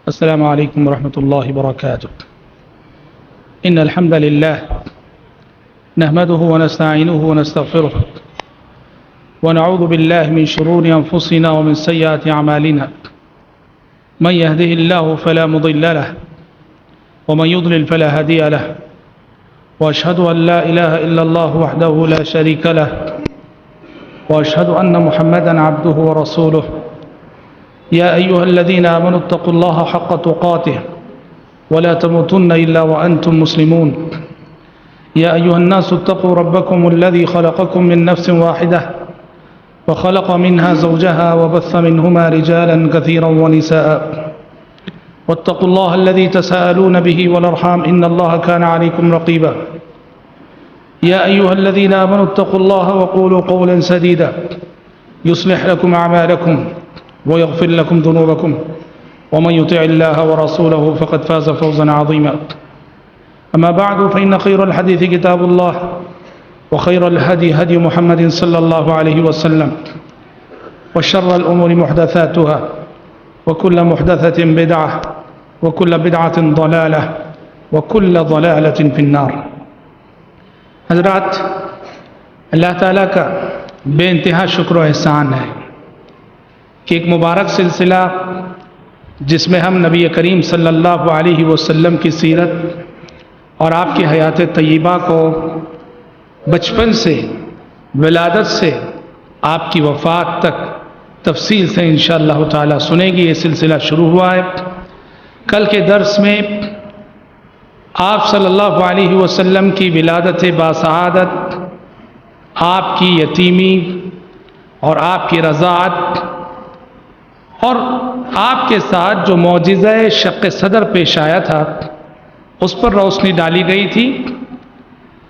السلام عليكم ورحمة الله وبركاته. إن الحمد لله نحمده ونستعينه ونستغفره ونعوذ بالله من شرور أنفسنا ومن سيئات أعمالنا. من يهده الله فلا مضل له ومن يضلل فلا هادي له، وأشهد أن لا إله إلا الله وحده لا شريك له، وأشهد أن محمدا عبده ورسوله. يا أيها الذين آمنوا اتقوا الله حق تقاته ولا تموتن إلا وأنتم مسلمون. يا أيها الناس اتقوا ربكم الذي خلقكم من نفس واحدة وخلق منها زوجها وبث منهما رجالا كثيرا ونساء. واتقوا الله الذي تساءلون به والأرحام إن الله كان عليكم رقيبا. يا أيها الذين آمنوا اتقوا الله وقولوا قولا سديدا يصلح لكم أعمالكم ويغفر لكم ذنوبكم، ومن يطع الله ورسوله فقد فاز فوزا عظيما. أما بعد فإن خير الحديث كتاب الله، وخير الهدي هدي محمد صلى الله عليه وسلم، وشر الأمور محدثاتها، وكل محدثة بدعة، وكل بدعة ضلالة، وكل ضلالة في النار. حضرات، اللہ تعالیٰ کا بے انتہا شکر و احسان ہے کہ ایک مبارک سلسلہ جس میں ہم نبی کریم صلی اللہ علیہ وسلم کی سیرت اور آپ کی حیات طیبہ کو بچپن سے، ولادت سے آپ کی وفات تک تفصیل سے انشاءاللہ تعالی سنیں گی، یہ سلسلہ شروع ہوا ہے. کل کے درس میں آپ صلی اللہ علیہ وسلم کی ولادت باسعادت، آپ کی یتیمی اور آپ کی رضاعت، اور آپ کے ساتھ جو معجزہ شق صدر پیش آیا تھا اس پر روشنی ڈالی گئی تھی.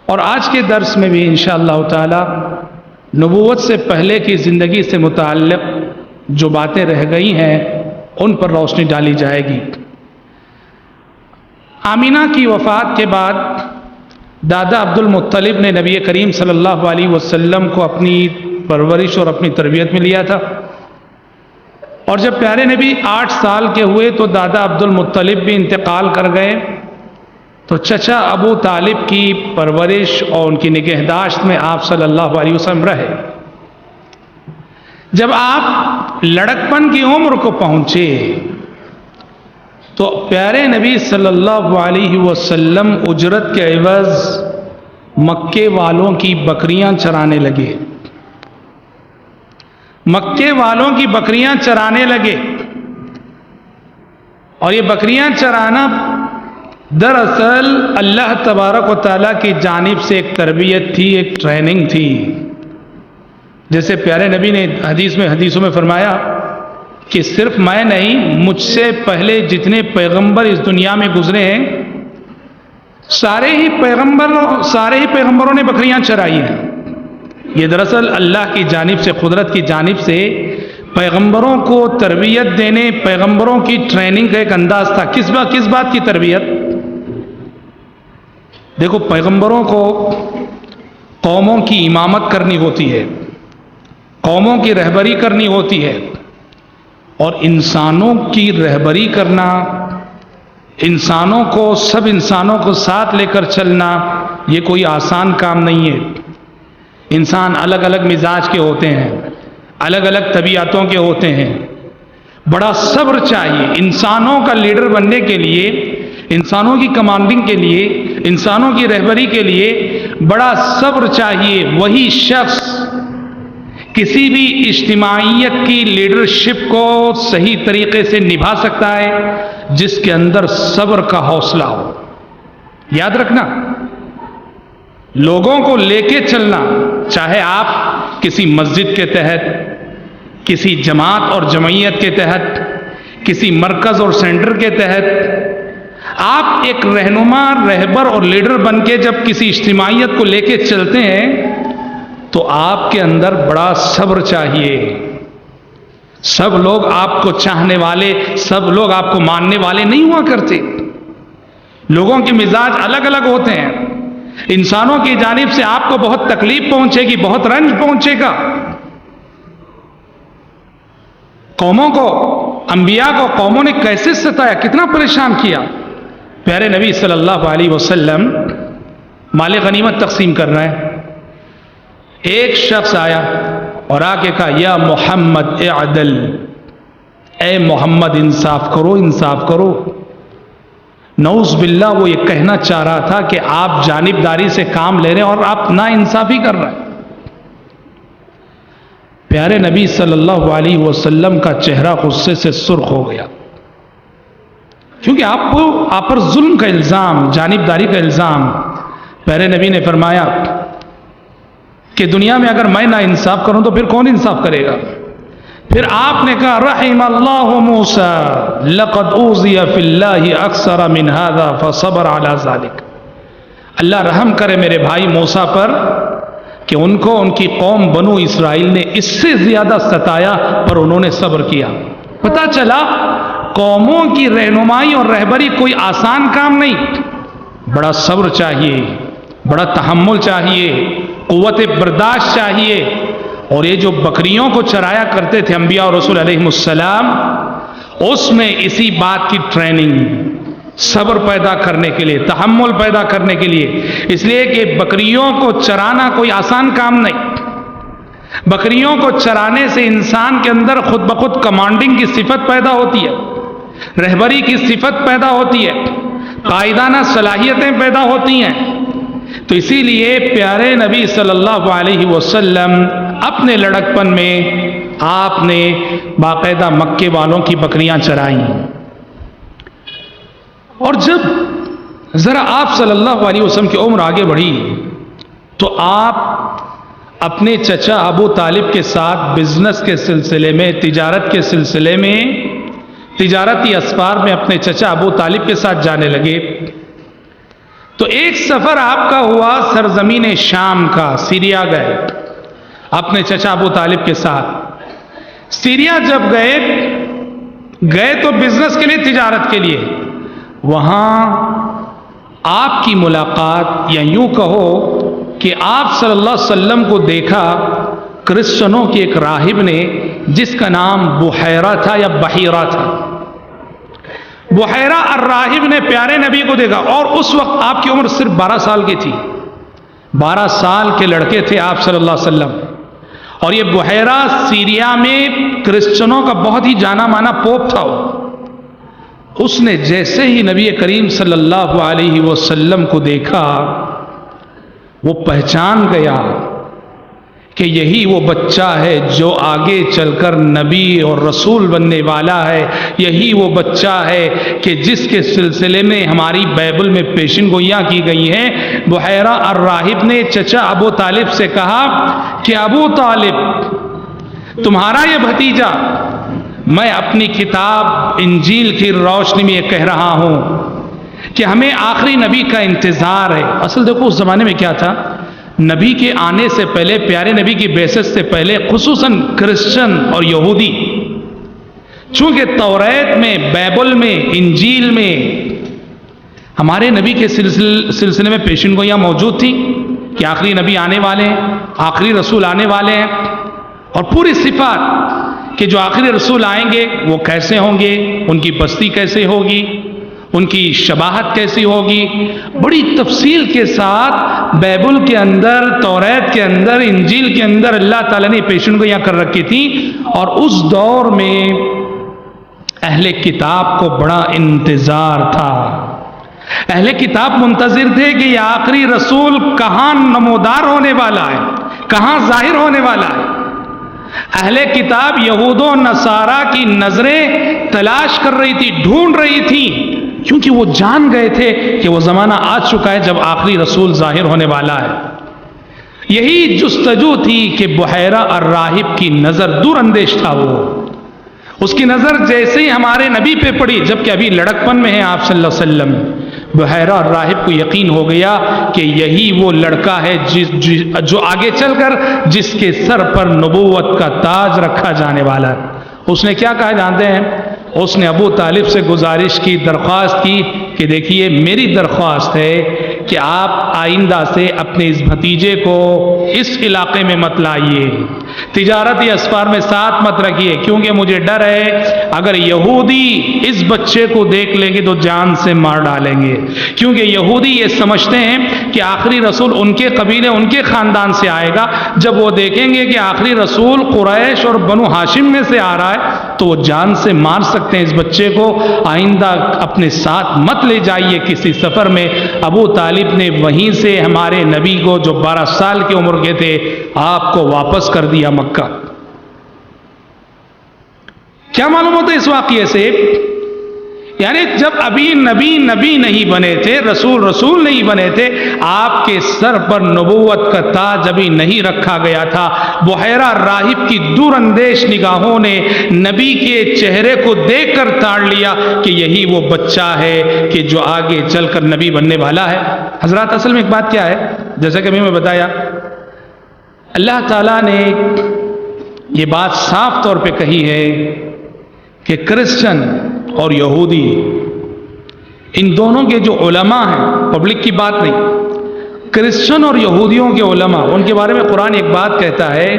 اور آج کے درس میں بھی انشاءاللہ تعالی نبوت سے پہلے کی زندگی سے متعلق جو باتیں رہ گئی ہیں ان پر روشنی ڈالی جائے گی. آمینہ کی وفات کے بعد دادا عبد المطلب نے نبی کریم صلی اللہ علیہ وسلم کو اپنی پرورش اور اپنی تربیت میں لیا تھا، اور جب پیارے نبی 8 سال کے ہوئے تو دادا عبد المطلب بھی انتقال کر گئے، تو چچا ابو طالب کی پرورش اور ان کی نگہداشت میں آپ صلی اللہ علیہ وسلم رہے. جب آپ لڑکپن کی عمر کو پہنچے تو پیارے نبی صلی اللہ علیہ وسلم اجرت کے عوض مکے والوں کی بکریاں چرانے لگے. مکے والوں کی بکریاں چرانے لگے، اور یہ بکریاں چرانا دراصل اللہ تبارک و تعالیٰ کی جانب سے ایک تربیت تھی، ایک ٹریننگ تھی. جیسے پیارے نبی نے حدیثوں میں فرمایا کہ صرف میں نہیں، مجھ سے پہلے جتنے پیغمبر اس دنیا میں گزرے ہیں سارے ہی پیغمبروں نے بکریاں چرائی ہیں. یہ دراصل اللہ کی جانب سے، قدرت کی جانب سے پیغمبروں کو تربیت دینے، پیغمبروں کی ٹریننگ کا ایک انداز تھا. کس بات کی تربیت؟ دیکھو، پیغمبروں کو قوموں کی امامت کرنی ہوتی ہے، قوموں کی رہبری کرنی ہوتی ہے، اور انسانوں کی رہبری کرنا، سب انسانوں کو ساتھ لے کر چلنا، یہ کوئی آسان کام نہیں ہے. انسان الگ الگ مزاج کے ہوتے ہیں، الگ الگ طبیعتوں کے ہوتے ہیں. بڑا صبر چاہیے انسانوں کا لیڈر بننے کے لیے، انسانوں کی کمانڈنگ کے لیے، انسانوں کی رہبری کے لیے بڑا صبر چاہیے. وہی شخص کسی بھی اجتماعیت کی لیڈرشپ کو صحیح طریقے سے نبھا سکتا ہے جس کے اندر صبر کا حوصلہ ہو. یاد رکھنا، لوگوں کو لے کے چلنا، چاہے آپ کسی مسجد کے تحت، کسی جماعت اور جمعیت کے تحت، کسی مرکز اور سینٹر کے تحت، آپ ایک رہنما، رہبر اور لیڈر بن کے جب کسی اجتماعیت کو لے کے چلتے ہیں تو آپ کے اندر بڑا صبر چاہیے. سب لوگ آپ کو چاہنے والے، سب لوگ آپ کو ماننے والے نہیں ہوا کرتے. لوگوں کے مزاج الگ الگ ہوتے ہیں. انسانوں کی جانب سے آپ کو بہت تکلیف پہنچے گی، بہت رنج پہنچے گا. قوموں کو انبیاء کو قوموں نے کیسے ستایا، کتنا پریشان کیا۔ پیارے نبی صلی اللہ علیہ وسلم مال غنیمت تقسیم کر رہے ہیں، ایک شخص آیا اور آ کے کہا یا محمد اعدل، اے محمد انصاف کرو انصاف کرو۔ نعوذ باللہ وہ یہ کہنا چاہ رہا تھا کہ آپ جانبداری سے کام لے رہے ہیں اور آپ نا انصافی کر رہے ہیں۔ پیارے نبی صلی اللہ علیہ وسلم کا چہرہ غصے سے سرخ ہو گیا، کیونکہ آپ پر ظلم کا الزام، جانبداری کا الزام۔ پیارے نبی نے فرمایا کہ دنیا میں اگر میں نا انصاف کروں تو پھر کون انصاف کرے گا؟ پھر آپ نے کہا رحم اللہ موسیٰ لقد اوذی فی اللہ اکثر من هذا فصبر علی ذلک۔ اللہ رحم کرے میرے بھائی موسیٰ پر کہ ان کو ان کی قوم بنو اسرائیل نے اس سے زیادہ ستایا پر انہوں نے صبر کیا۔ پتہ چلا قوموں کی رہنمائی اور رہبری کوئی آسان کام نہیں، بڑا صبر چاہیے، بڑا تحمل چاہیے، قوت برداشت چاہیے۔ اور یہ جو بکریوں کو چرایا کرتے تھے انبیاء اور رسول علیہ السلام، اس میں اسی بات کی ٹریننگ، صبر پیدا کرنے کے لیے، تحمل پیدا کرنے کے لیے، اس لیے کہ بکریوں کو چرانا کوئی آسان کام نہیں۔ بکریوں کو چرانے سے انسان کے اندر خود بخود کمانڈنگ کی صفت پیدا ہوتی ہے، رہبری کی صفت پیدا ہوتی ہے، قائدانہ صلاحیتیں پیدا ہوتی ہیں۔ تو اسی لیے پیارے نبی صلی اللہ علیہ وسلم اپنے لڑکپن میں آپ نے باقاعدہ مکے والوں کی بکریاں چرائیں۔ اور جب ذرا آپ صلی اللہ علیہ وسلم کی عمر آگے بڑھی تو آپ اپنے چچا ابو طالب کے ساتھ بزنس کے سلسلے میں، تجارت کے سلسلے میں، تجارتی اسفار میں اپنے چچا ابو طالب کے ساتھ جانے لگے۔ تو ایک سفر آپ کا ہوا سرزمین شام کا، سیریا گئے اپنے چچا ابو طالب کے ساتھ۔ سیریا جب گئے تو بزنس کے لیے، تجارت کے لیے، وہاں آپ کی ملاقات، یا یوں کہو کہ آپ صلی اللہ علیہ وسلم کو دیکھا کرسچنوں کے ایک راہب نے، جس کا نام بحیرہ تھا یا بحیرہ تھا۔ بحیرہ الراہب نے پیارے نبی کو دیکھا، اور اس وقت آپ کی عمر صرف 12 سال کی تھی، 12 سال کے لڑکے تھے آپ صلی اللہ علیہ وسلم۔ اور یہ بحیرہ سیریا میں کرسچنوں کا بہت ہی جانا مانا پوپ تھا۔ اس نے جیسے ہی نبی کریم صلی اللہ علیہ وسلم کو دیکھا، وہ پہچان گیا کہ یہی وہ بچہ ہے جو آگے چل کر نبی اور رسول بننے والا ہے، یہی وہ بچہ ہے کہ جس کے سلسلے میں ہماری بائبل میں پیشن گوئیاں کی گئی ہیں۔ بحیرہ الراہب نے چچا ابو طالب سے کہا کہ ابو طالب، تمہارا یہ بھتیجا، میں اپنی کتاب انجیل کی روشنی میں یہ کہہ رہا ہوں کہ ہمیں آخری نبی کا انتظار ہے۔ اصل دیکھو اس زمانے میں کیا تھا، نبی کے آنے سے پہلے، پیارے نبی کی بعثت سے پہلے، خصوصاً کرسچن اور یہودی، چونکہ توریت میں، بائبل میں، انجیل میں ہمارے نبی کے سلسلے میں پیشن گوئیاں موجود تھیں کہ آخری نبی آنے والے ہیں، آخری رسول آنے والے ہیں، اور پوری صفات کہ جو آخری رسول آئیں گے وہ کیسے ہوں گے، ان کی بستی کیسے ہوگی، ان کی شباہت کیسی ہوگی، بڑی تفصیل کے ساتھ بائبل کے اندر، توریت کے اندر، انجیل کے اندر اللہ تعالیٰ نے پیشن گوئیاں کر رکھی تھی۔ اور اس دور میں اہل کتاب کو بڑا انتظار تھا، اہل کتاب منتظر تھے کہ یہ آخری رسول کہاں نمودار ہونے والا ہے، کہاں ظاہر ہونے والا ہے۔ اہل کتاب یہود و نصارہ کی نظریں تلاش کر رہی تھی، ڈھونڈ رہی تھی، کیونکہ وہ جان گئے تھے کہ وہ زمانہ آ چکا ہے جب آخری رسول ظاہر ہونے والا ہے۔ یہی جستجو تھی کہ بحیرہ الراہب کی نظر، دور اندیش تھا وہ، اس کی نظر جیسے ہی ہمارے نبی پہ پڑی، جبکہ ابھی لڑکپن میں ہیں آپ صلی اللہ علیہ وسلم، بحیرہ الراہب کو یقین ہو گیا کہ یہی وہ لڑکا ہے جو آگے چل کر جس کے سر پر نبوت کا تاج رکھا جانے والا ہے۔ اس نے کیا کہا جانتے ہیں؟ اس نے ابو طالب سے گزارش کی، درخواست کی کہ دیکھیے میری درخواست ہے کہ آپ آئندہ سے اپنے اس بھتیجے کو اس علاقے میں مت لائیے، تجارتی اسفار میں ساتھ مت رکھیے، کیونکہ مجھے ڈر ہے اگر یہودی اس بچے کو دیکھ لیں گے تو جان سے مار ڈالیں گے، کیونکہ یہودی یہ سمجھتے ہیں کہ آخری رسول ان کے قبیلے ان کے خاندان سے آئے گا۔ جب وہ دیکھیں گے کہ آخری رسول قریش اور بنو ہاشم میں سے آ رہا ہے تو وہ جان سے مار سکتے ہیں اس بچے کو، آئندہ اپنے ساتھ مت لے جائیے کسی سفر میں۔ ابو طالب نے وہیں سے ہمارے نبی کو جو 12 سال کی عمر کے تھے آپ کو واپس کر دیا مکہ۔ کیا معلوم ہوتا ہے اس واقعے سے؟ یعنی جب ابھی نبی نہیں بنے تھے، رسول نہیں بنے تھے، آپ کے سر پر نبوت کا تاج ابھی نہیں رکھا گیا تھا، بحیرہ راہب کی دور اندیش نگاہوں نے نبی کے چہرے کو دیکھ کر تاڑ لیا کہ یہی وہ بچہ ہے کہ جو آگے چل کر نبی بننے والا ہے۔ حضرات اصل میں ایک بات کیا ہے، جیسا کہ ابھی میں بتایا، اللہ تعالیٰ نے یہ بات صاف طور پہ کہی ہے کہ کرسچن اور یہودی ان دونوں کے جو علماء ہیں، پبلک کی بات نہیں، کرسچن اور یہودیوں کے علماء، ان کے بارے میں قرآن ایک بات کہتا ہے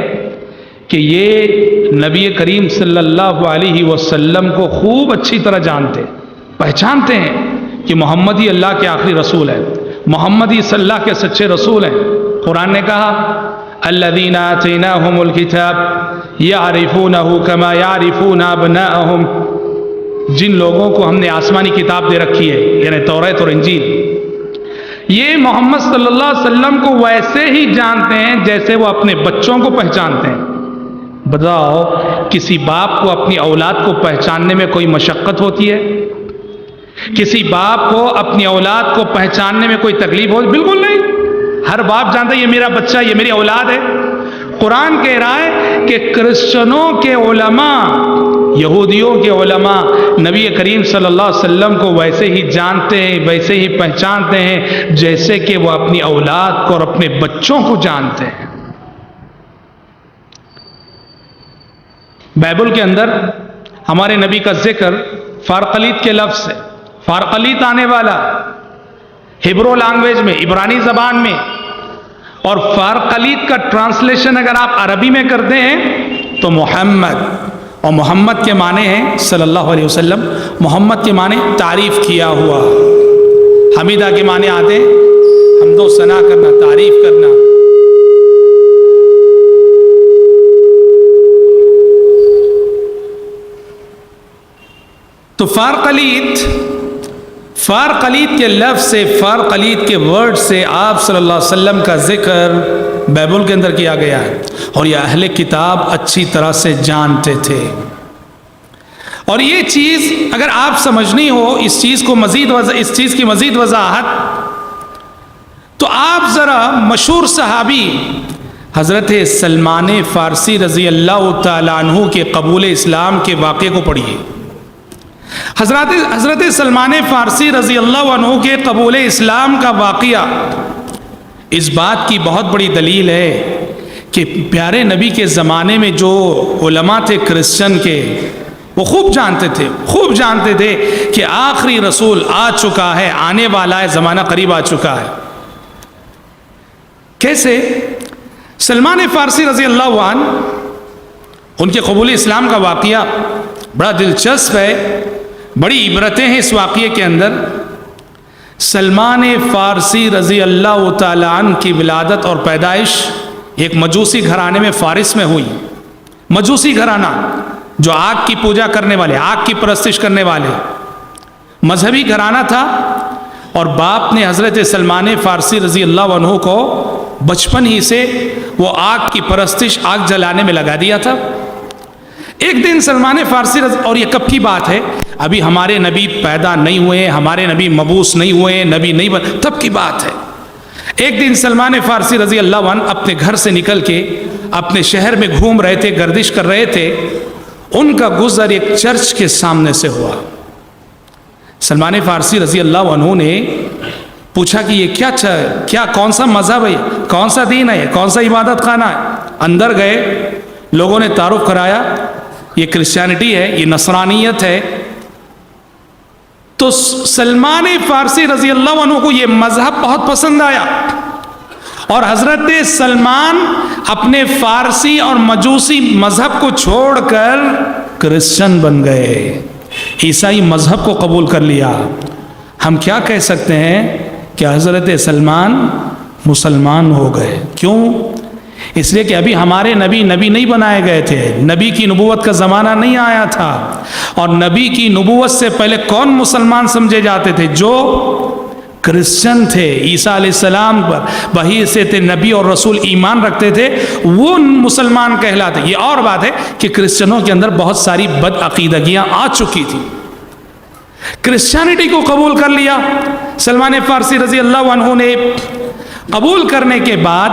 کہ یہ نبی کریم صلی اللہ علیہ وسلم کو خوب اچھی طرح جانتے، پہچانتے ہیں کہ محمد ہی اللہ کے آخری رسول ہے، محمد ہی صلی اللہ کے سچے رسول ہیں۔ قرآن نے کہا الذین آتیناہم الکتاب یعرفونہ کما یعرفون ابناءہم، جن لوگوں کو ہم نے آسمانی کتاب دے رکھی ہے یعنی توریت اور انجیل، یہ محمد صلی اللہ علیہ وسلم کو ویسے ہی جانتے ہیں جیسے وہ اپنے بچوں کو پہچانتے ہیں۔ بتاؤ کسی باپ کو اپنی اولاد کو پہچاننے میں کوئی مشقت ہوتی ہے؟ کسی باپ کو اپنی اولاد کو پہچاننے میں کوئی تکلیف ہوتی؟ بالکل نہیں، ہر باپ جانتا ہے یہ میرا بچہ، یہ میری اولاد ہے۔ قرآن کہہ رہا ہے کہ کرسچنوں کے علماء، یہودیوں کے علماء نبی کریم صلی اللہ علیہ وسلم کو ویسے ہی جانتے ہیں، ویسے ہی پہچانتے ہیں جیسے کہ وہ اپنی اولاد کو اور اپنے بچوں کو جانتے ہیں۔ بائبل کے اندر ہمارے نبی کا ذکر فارقلیت کے لفظ سے، فارقلیت آنے والا ہیبرو لینگویج میں، عبرانی زبان میں، اور فارقلیت کا ٹرانسلیشن اگر آپ عربی میں کرتے ہیں تو محمد، اور محمد کے معنی ہیں صلی اللہ علیہ وسلم، محمد کے معنی تعریف کیا ہوا، حمیدہ کے معنی آتے ہیں حمد و ثنا کرنا، تعریف کرنا۔ تو فارقلیت کے لفظ سے، فارقلیت کے ورڈ سے آپ صلی اللہ علیہ وسلم کا ذکر بائبل کے اندر کیا گیا ہے، اور یہ اہل کتاب اچھی طرح سے جانتے تھے۔ اور یہ چیز اگر آپ سمجھنی ہو اس چیز کی مزید وضاحت، تو آپ ذرا مشہور صحابی حضرت سلمان فارسی رضی اللہ تعالیٰ عنہ کے قبول اسلام کے واقعے کو پڑھیے۔ حضرت سلمان فارسی رضی اللہ عنہ کے قبول اسلام کا واقعہ اس بات کی بہت بڑی دلیل ہے کہ پیارے نبی کے زمانے میں جو علماء تھے کرسچن کے، وہ خوب جانتے تھے کہ آخری رسول آ چکا ہے، آنے والا ہے، زمانہ قریب آ چکا ہے۔ کیسے؟ سلمان فارسی رضی اللہ عنہ، ان کے قبول اسلام کا واقعہ بڑا دلچسپ ہے، بڑی عبرتیں ہیں اس واقعے کے اندر۔ سلمان فارسی رضی اللہ تعالیٰ عنہ کی ولادت اور پیدائش ایک مجوسی گھرانے میں فارس میں ہوئی۔ مجوسی گھرانہ جو آگ کی پوجا کرنے والے، آگ کی پرستش کرنے والے، مذہبی گھرانہ تھا، اور باپ نے حضرت سلمان فارسی رضی اللہ عنہ کو بچپن ہی سے وہ آگ کی پرستش، آگ جلانے میں لگا دیا تھا۔ ایک دن سلمان فارسی اور یہ کب کی بات ہے؟ ابھی ہمارے نبی پیدا نہیں ہوئے، ہمارے نبی مبعوث نہیں ہوئے، نبی نہیں بن، تب کی بات ہے۔ ایک دن سلمان فارسی رضی اللہ عنہ اپنے گھر سے نکل کے اپنے شہر میں گھوم رہے تھے، گردش کر رہے تھے، ان کا گزر ایک چرچ کے سامنے سے ہوا۔ سلمان فارسی رضی اللہ عنہ نے پوچھا کہ یہ کیا کون سا مذہب ہے، کون سا دین ہے، کون سا عبادت خانہ ہے؟ اندر گئے، لوگوں نے تعارف کرایا، یہ کرسچینٹی ہے، یہ نصرانیت ہے۔ تو سلمان فارسی رضی اللہ عنہ کو یہ مذہب بہت پسند آیا، اور حضرت سلمان اپنے فارسی اور مجوسی مذہب کو چھوڑ کر کرسچن بن گئے، عیسائی مذہب کو قبول کر لیا۔ ہم کیا کہہ سکتے ہیں کہ حضرت سلمان مسلمان ہو گئے؟ کیوں؟ اس لیے کہ ابھی ہمارے نبی نہیں بنائے گئے تھے، نبی کی نبوت کا زمانہ نہیں آیا تھا، اور نبی کی نبوت سے پہلے کون مسلمان سمجھے جاتے تھے؟ جو کرسچن تھے، عیسیٰ علیہ السلام پر بحیثیت نبی اور رسول ایمان رکھتے تھے، وہ مسلمان کہلاتے۔ یہ اور بات ہے کہ کرسچنوں کے اندر بہت ساری بد عقیدگیاں آ چکی تھی، کرسچینٹی کو قبول کر لیا۔ سلمان فارسی رضی اللہ عنہ نے قبول کرنے کے بعد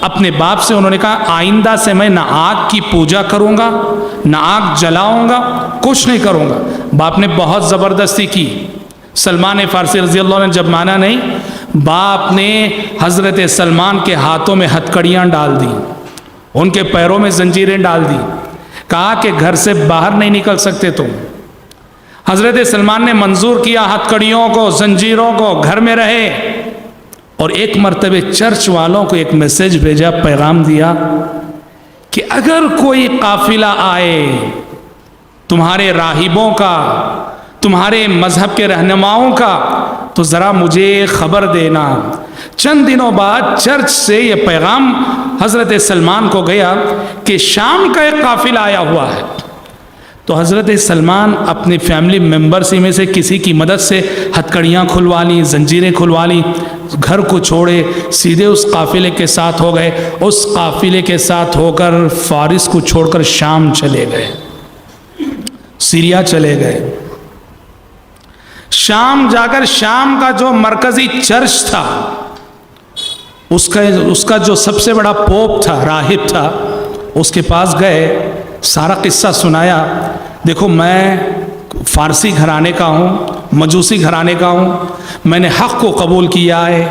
اپنے باپ سے انہوں نے کہا آئندہ سے میں نہ آگ کی پوجا کروں گا، نہ آگ جلاؤں گا، کچھ نہیں کروں گا۔ باپ نے بہت زبردستی کی۔ سلمان فارسی رضی اللہ عنہ نے جب مانا نہیں، باپ نے حضرت سلمان کے ہاتھوں میں ہتھکڑیاں ڈال دی، ان کے پیروں میں زنجیریں ڈال دی، کہا کہ گھر سے باہر نہیں نکل سکتے تم۔ حضرت سلمان نے منظور کیا ہتھکڑیوں کو، زنجیروں کو، گھر میں رہے۔ اور ایک مرتبہ چرچ والوں کو ایک میسج بھیجا، پیغام دیا کہ اگر کوئی قافلہ آئے تمہارے راہبوں کا، تمہارے مذہب کے رہنماؤں کا، تو ذرا مجھے خبر دینا۔ چند دنوں بعد چرچ سے یہ پیغام حضرت سلمان کو گیا کہ شام کا ایک قافلہ آیا ہوا ہے۔ تو حضرت سلمان اپنی فیملی ممبرس میں سے کسی کی مدد سے ہتھکڑیاں کھلوا لیں، زنجیریں کھلوا لیں، گھر کو چھوڑے سیدھے اس قافلے کے ساتھ ہو گئے۔ اس قافلے کے ساتھ ہو کر فارس کو چھوڑ کر شام چلے گئے، سیریا چلے گئے۔ شام جا کر شام کا جو مرکزی چرچ تھا، اس کا جو سب سے بڑا پوپ تھا، راہب تھا، اس کے پاس گئے، سارا قصہ سنایا۔ دیکھو میں فارسی گھرانے کا ہوں، مجوسی گھرانے کا ہوں، میں نے حق کو قبول کیا ہے،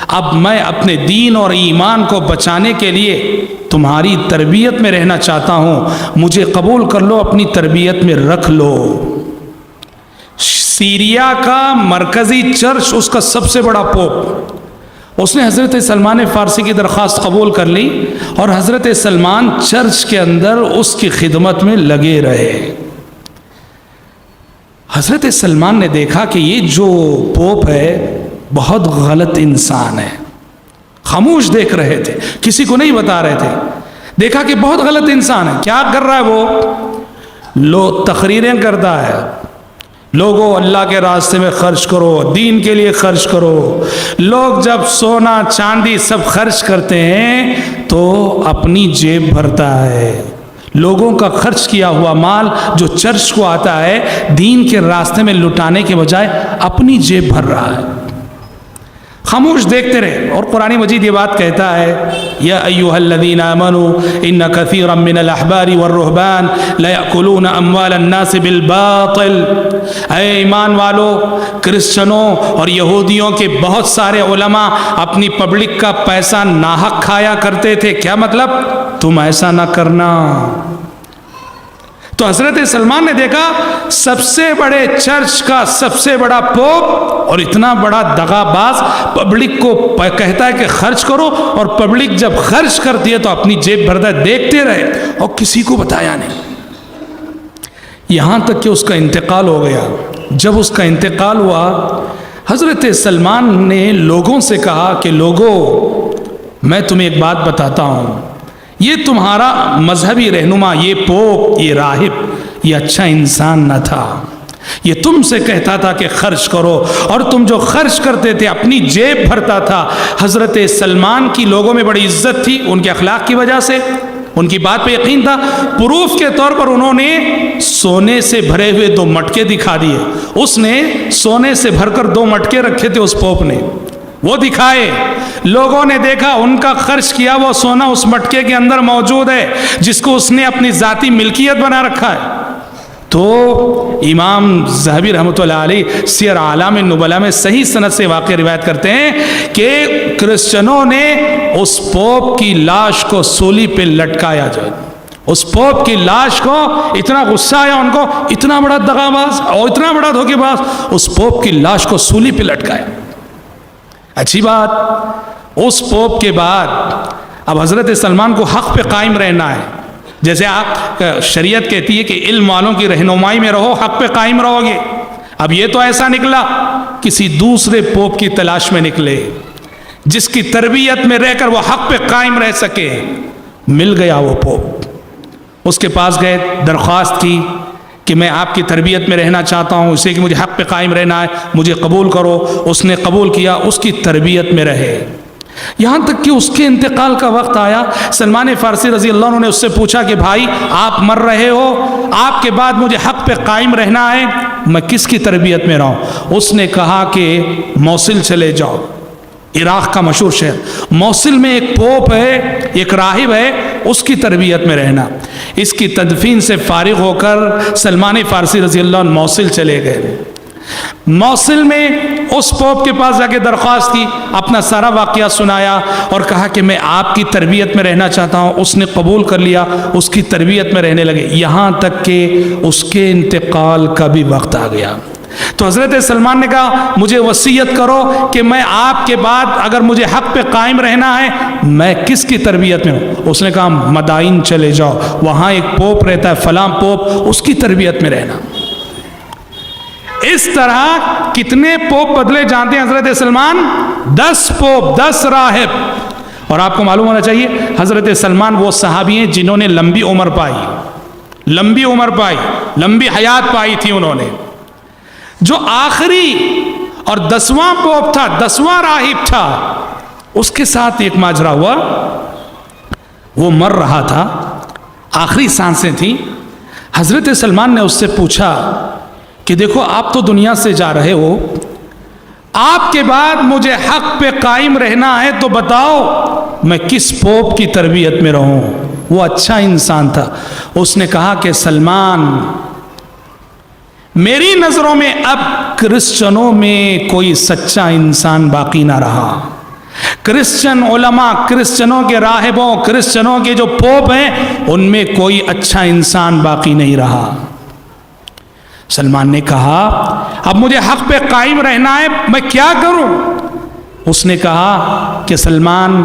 اب میں اپنے دین اور ایمان کو بچانے کے لیے تمہاری تربیت میں رہنا چاہتا ہوں، مجھے قبول کر لو، اپنی تربیت میں رکھ لو۔ سیریا کا مرکزی چرچ، اس کا سب سے بڑا پوپ، اس نے حضرت سلمان فارسی کی درخواست قبول کر لی، اور حضرت سلمان چرچ کے اندر اس کی خدمت میں لگے رہے۔ حضرت سلمان نے دیکھا کہ یہ جو پوپ ہے بہت غلط انسان ہے، خاموش دیکھ رہے تھے، کسی کو نہیں بتا رہے تھے۔ دیکھا کہ بہت غلط انسان ہے، کیا کر رہا ہے وہ تقریریں کرتا ہے، لوگوں اللہ کے راستے میں خرچ کرو، دین کے لیے خرچ کرو۔ لوگ جب سونا چاندی سب خرچ کرتے ہیں تو اپنی جیب بھرتا ہے، لوگوں کا خرچ کیا ہوا مال جو چرچ کو آتا ہے دین کے راستے میں لٹانے کے بجائے اپنی جیب بھر رہا ہے۔ خاموش دیکھتے رہے، اور قرآن مجید یہ بات کہتا ہے یا ایھا الذین آمنوا ان کثیرا من الاحبار والرہبان لیأکلون اموال الناس بالباطل۔ اے ایمان والو، کرسچنوں اور یہودیوں کے بہت سارے علماء اپنی پبلک کا پیسہ ناحق کھایا کرتے تھے۔ کیا مطلب؟ تم ایسا نہ کرنا۔ تو حضرت سلمان نے دیکھا سب سے بڑے چرچ کا سب سے بڑا پوپ اور اتنا بڑا دغا باز پبلک کو کہتا ہے کہ خرچ کرو، اور پبلک جب خرچ کرتی ہے تو اپنی جیب بھرتا ہے۔ دیکھتے رہے اور کسی کو بتایا نہیں، یہاں تک کہ اس کا انتقال ہو گیا۔ جب اس کا انتقال ہوا، حضرت سلمان نے لوگوں سے کہا کہ لوگوں، میں تمہیں ایک بات بتاتا ہوں، یہ تمہارا مذہبی رہنما، یہ پوپ، یہ راہب، یہ اچھا انسان نہ تھا۔ یہ تم سے کہتا تھا کہ خرچ کرو، اور تم جو خرچ کرتے تھے اپنی جیب بھرتا تھا۔ حضرت سلمان کی لوگوں میں بڑی عزت تھی ان کے اخلاق کی وجہ سے، ان کی بات پہ یقین تھا۔ پروف کے طور پر انہوں نے سونے سے بھرے ہوئے 2 مٹکے دکھا دیے۔ اس نے سونے سے بھر کر 2 مٹکے رکھے تھے، اس پوپ نے وہ دکھائے۔ لوگوں نے دیکھا ان کا خرچ کیا وہ سونا اس مٹکے کے اندر موجود ہے، جس کو اس نے اپنی ذاتی ملکیت بنا رکھا ہے۔ تو امام ذہبی رحمۃ اللہ علیہ سیر اعلام النبلاء میں صحیح سند سے واقع روایت کرتے ہیں کہ کرسچنوں نے اس پوپ کی لاش کو سولی پہ لٹکایا جائے۔ اس پوپ کی لاش کو اتنا غصہ آیا ان کو، اتنا بڑا دغاباز اور اتنا بڑا دھوکے باز، اس پوپ کی لاش کو سولی پہ لٹکایا۔ اچھی بات، اس پوپ کے بعد اب حضرت سلمان کو حق پہ قائم رہنا ہے. جیسے آپ شریعت کہتی ہے کہ علم والوں کی رہنمائی میں رہو، حق پہ قائم رہو گے. اب یہ تو ایسا نکلا کسی دوسرے پوپ کی تلاش میں نکلے جس کی تربیت میں رہ کر وہ حق پہ قائم رہ سکے. مل گیا وہ پوپ، اس کے پاس گئے، درخواست کی کہ میں آپ کی تربیت میں رہنا چاہتا ہوں، اسے کہ مجھے حق پہ قائم رہنا ہے، مجھے قبول کرو. اس نے قبول کیا، اس کی تربیت میں رہے. یہاں تک کہ اس کے انتقال کا وقت آیا. سلمان فارسی رضی اللہ عنہ نے اس سے پوچھا کہ بھائی آپ مر رہے ہو، آپ کے بعد مجھے حق پہ قائم رہنا ہے، میں کس کی تربیت میں رہوں؟ اس نے کہا کہ موصل چلے جاؤ، عراق کا مشہور شہر. موصل میں ایک پوپ ہے، ایک راہب ہے، اس کی تربیت میں رہنا. اس کی تدفین سے فارغ ہو کر سلمان فارسی رضی اللہ عنہ موصل چلے گئے. موصل میں اس پوپ کے پاس جا کے درخواست کی، اپنا سارا واقعہ سنایا اور کہا کہ میں آپ کی تربیت میں رہنا چاہتا ہوں. اس نے قبول کر لیا، اس کی تربیت میں رہنے لگے. یہاں تک کہ اس کے انتقال کا بھی وقت آ گیا. تو حضرت سلمان نے کہا مجھے وصیت کرو کہ میں آپ کے بعد اگر مجھے حق پہ قائم رہنا ہے میں کس کی تربیت میں ہوں؟ اس نے کہا مدائن چلے جاؤ، وہاں ایک پوپ رہتا ہے فلاں پوپ، اس کی تربیت میں رہنا. اس طرح کتنے پوپ بدلے جانتے ہیں حضرت سلمان؟ 10 پوپ، 10 راہب. اور آپ کو معلوم ہونا چاہیے حضرت سلمان وہ صحابی ہیں جنہوں نے لمبی عمر پائی، لمبی عمر پائی، لمبی حیات پائی تھی انہوں نے. جو آخری اور 10واں پوپ تھا، 10واں راہب تھا، اس کے ساتھ ایک ماجرا ہوا. وہ مر رہا تھا، آخری سانسیں تھیں. حضرت سلمان نے اس سے پوچھا کہ دیکھو آپ تو دنیا سے جا رہے ہو، آپ کے بعد مجھے حق پہ قائم رہنا ہے تو بتاؤ میں کس پوپ کی تربیت میں رہوں؟ وہ اچھا انسان تھا. اس نے کہا کہ سلمان میری نظروں میں اب کرسچنوں میں کوئی سچا انسان باقی نہ رہا. کرسچن علماء، کرسچنوں کے راہبوں، کرسچنوں کے جو پوپ ہیں ان میں کوئی اچھا انسان باقی نہیں رہا. سلمان نے کہا اب مجھے حق پہ قائم رہنا ہے، میں کیا کروں؟ اس نے کہا کہ سلمان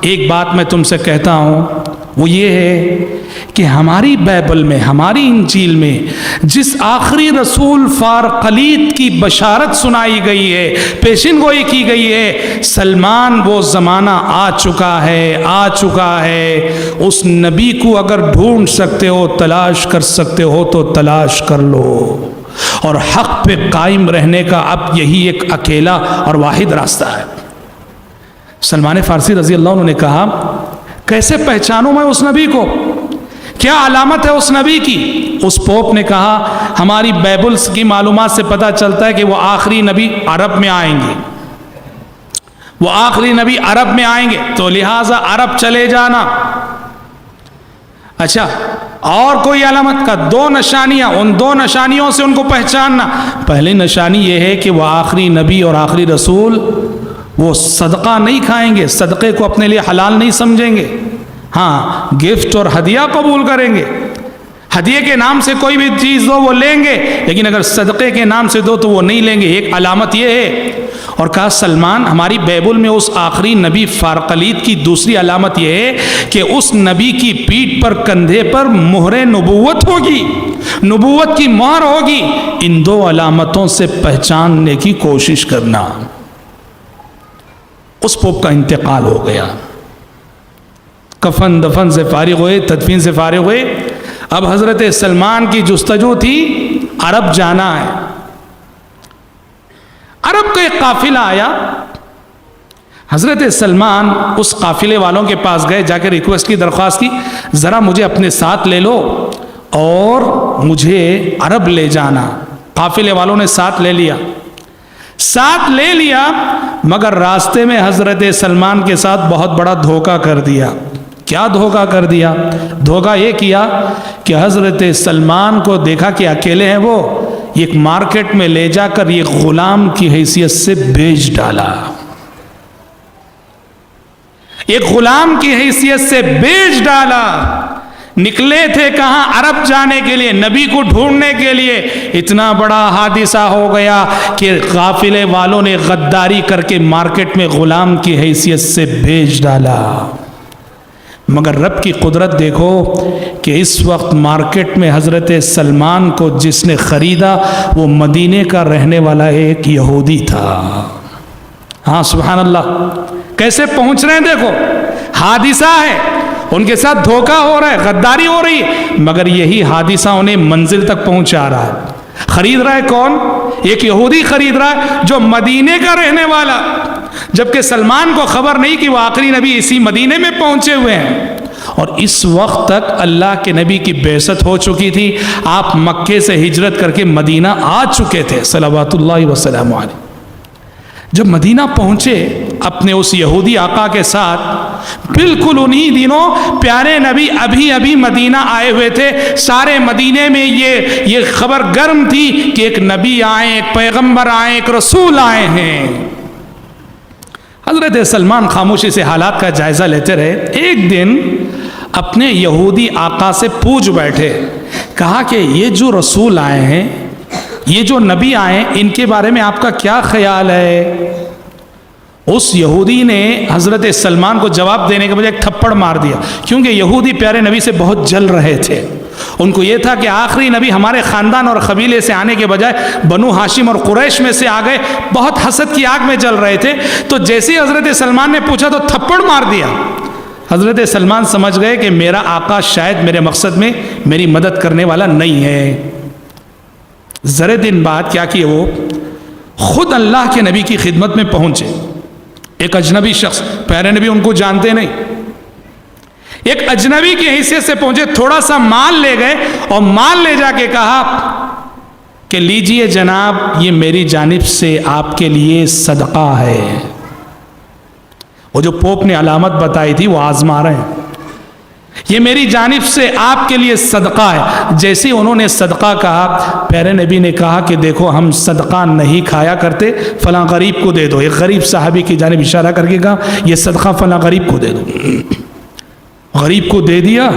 ایک بات میں تم سے کہتا ہوں، وہ یہ ہے کہ ہماری بائبل میں، ہماری انجیل میں جس آخری رسول فارقلیط کی بشارت سنائی گئی ہے، پیشن گوئی کی گئی ہے، سلمان وہ زمانہ آ چکا ہے، آ چکا ہے. اس نبی کو اگر ڈھونڈ سکتے ہو، تلاش کر سکتے ہو تو تلاش کر لو. اور حق پہ قائم رہنے کا اب یہی ایک اکیلا اور واحد راستہ ہے. سلمان فارسی رضی اللہ عنہ نے کہا کیسے پہچانوں میں اس نبی کو؟ کیا علامت ہے اس نبی کی؟ اس پوپ نے کہا ہماری بائبلز کی معلومات سے پتہ چلتا ہے کہ وہ آخری نبی عرب میں آئیں گے، وہ آخری نبی عرب میں آئیں گے، تو لہٰذا عرب چلے جانا. اچھا اور کوئی علامت؟ کا 2 نشانیاں، ان 2 نشانیوں سے ان کو پہچاننا. پہلی نشانی یہ ہے کہ وہ آخری نبی اور آخری رسول وہ صدقہ نہیں کھائیں گے، صدقے کو اپنے لیے حلال نہیں سمجھیں گے. ہاں گفٹ اور ہدیہ قبول کریں گے، ہدیے کے نام سے کوئی بھی چیز دو وہ لیں گے، لیکن اگر صدقے کے نام سے دو تو وہ نہیں لیں گے. ایک علامت یہ ہے. اور کہا سلمان ہماری بائبل میں اس آخری نبی فارقلیط کی دوسری علامت یہ ہے کہ اس نبی کی پیٹھ پر، کندھے پر مہر نبوت ہوگی، نبوت کی مہر ہوگی. ان 2 علامتوں سے پہچاننے کی کوشش کرنا. اس پوپ کا انتقال ہو گیا، کفن دفن سے فارغ ہوئے، تدفین سے فارغ ہوئے. اب حضرت سلمان کی جستجو تھی عرب جانا ہے. عرب کا ایک قافلہ آیا، حضرت سلمان اس قافلے والوں کے پاس گئے، جا کے ریکویسٹ کی، درخواست کی ذرا مجھے اپنے ساتھ لے لو اور مجھے عرب لے جانا. قافلے والوں نے ساتھ لے لیا، ساتھ لے لیا، مگر راستے میں حضرت سلمان کے ساتھ بہت بڑا دھوکہ کر دیا. کیا دھوکہ کر دیا؟ دھوکہ یہ کیا کہ حضرت سلمان کو دیکھا کہ اکیلے ہیں، وہ ایک مارکیٹ میں لے جا کر ایک غلام کی حیثیت سے بیچ ڈالا. ایک غلام کی حیثیت سے بیچ ڈالا. نکلے تھے کہاں؟ عرب جانے کے لیے، نبی کو ڈھونڈنے کے لیے۔ اتنا بڑا حادثہ ہو گیا کہ قافلے والوں نے غداری کر کے مارکیٹ میں غلام کی حیثیت سے بھیج ڈالا۔ مگر رب کی قدرت دیکھو کہ اس وقت مارکیٹ میں حضرت سلمان کو جس نے خریدا وہ مدینے کا رہنے والا ایک یہودی تھا۔ ہاں سبحان اللہ، کیسے پہنچ رہے ہیں دیکھو، حادثہ ہے، ان کے ساتھ دھوکہ ہو رہا ہے، غداری ہو رہی ہے، مگر یہی حادثہ انہیں منزل تک پہنچا رہا ہے۔ خرید رہا ہے کون؟ ایک یہودی خرید رہا ہے جو مدینے کا رہنے والا، جبکہ سلمان کو خبر نہیں کہ وہ آخری نبی اسی مدینے میں پہنچے ہوئے ہیں۔ اور اس وقت تک اللہ کے نبی کی بعثت ہو چکی تھی، آپ مکے سے ہجرت کر کے مدینہ آ چکے تھے صلوات اللہ وسلم علیہ۔ جب مدینہ پہنچے اپنے اس یہودی آقا کے ساتھ، بالکل انہی دنوں پیارے نبی ابھی مدینہ آئے ہوئے تھے۔ سارے مدینے میں یہ خبر گرم تھی کہ ایک نبی آئے، ایک پیغمبر آئے، ایک رسول آئے ہیں۔ حضرت سلمان خاموشی سے حالات کا جائزہ لیتے رہے۔ ایک دن اپنے یہودی آقا سے پوچھ بیٹھے، کہا کہ یہ جو رسول آئے ہیں، یہ جو نبی آئے، ان کے بارے میں آپ کا کیا خیال ہے؟ اس یہودی نے حضرت سلمان کو جواب دینے کے بجائے ایک تھپڑ مار دیا، کیونکہ یہودی پیارے نبی سے بہت جل رہے تھے۔ ان کو یہ تھا کہ آخری نبی ہمارے خاندان اور قبیلے سے آنے کے بجائے بنو ہاشم اور قریش میں سے آ گئے، بہت حسد کی آگ میں جل رہے تھے۔ تو جیسے ہی حضرت سلمان نے پوچھا تو تھپڑ مار دیا۔ حضرت سلمان سمجھ گئے کہ میرا آقا شاید میرے مقصد میں میری مدد کرنے والا نہیں ہے۔ ذرے دن بعد کیا کیے، وہ خود اللہ کے نبی کی خدمت میں پہنچے۔ ایک اجنبی شخص، پیارے نبی ان کو جانتے نہیں، ایک اجنبی کی حیثیت سے پہنچے، تھوڑا سا مال لے گئے اور مال لے جا کے کہا کہ لیجئے جناب، یہ میری جانب سے آپ کے لیے صدقہ ہے۔ وہ جو پوپ نے علامت بتائی تھی وہ آزما رہے ہیں، یہ میری جانب سے آپ کے لیے صدقہ ہے۔ جیسے انہوں نے صدقہ کہا، پیارے نبی نے کہا کہ دیکھو ہم صدقہ نہیں کھایا کرتے، فلاں غریب کو دے دو۔ ایک غریب صحابی کی جانب اشارہ کر کے کہا یہ صدقہ فلاں غریب کو دے دو۔ غریب کو دے دیا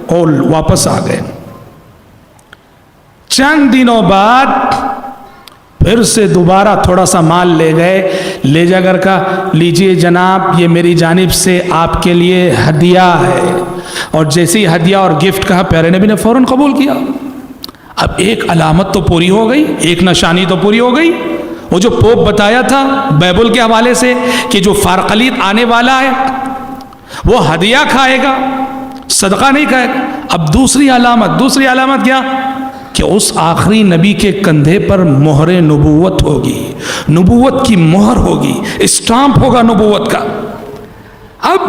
اور واپس آ گئے۔ چند دنوں بعد پھر سے دوبارہ تھوڑا سا مال لے گئے، لے جا کر کہا لیجئے جناب، یہ میری جانب سے آپ کے لیے ہدیہ ہے۔ اور جیسے ہی ہدیہ اور گفٹ کہا، پیارے نبی نے فوراً قبول کیا۔ اب ایک علامت تو پوری ہو گئی، ایک نشانی تو پوری ہو گئی۔ وہ جو پوپ بتایا تھا بائبل کے حوالے سے کہ جو فارقلیت آنے والا ہے وہ ہدیہ کھائے گا، صدقہ نہیں کھائے گا۔ اب دوسری علامت کیا کہ اس آخری نبی کے کندھے پر مہر نبوت ہوگی، نبوت کی مہر ہوگی، اسٹامپ ہوگا نبوت کا۔ اب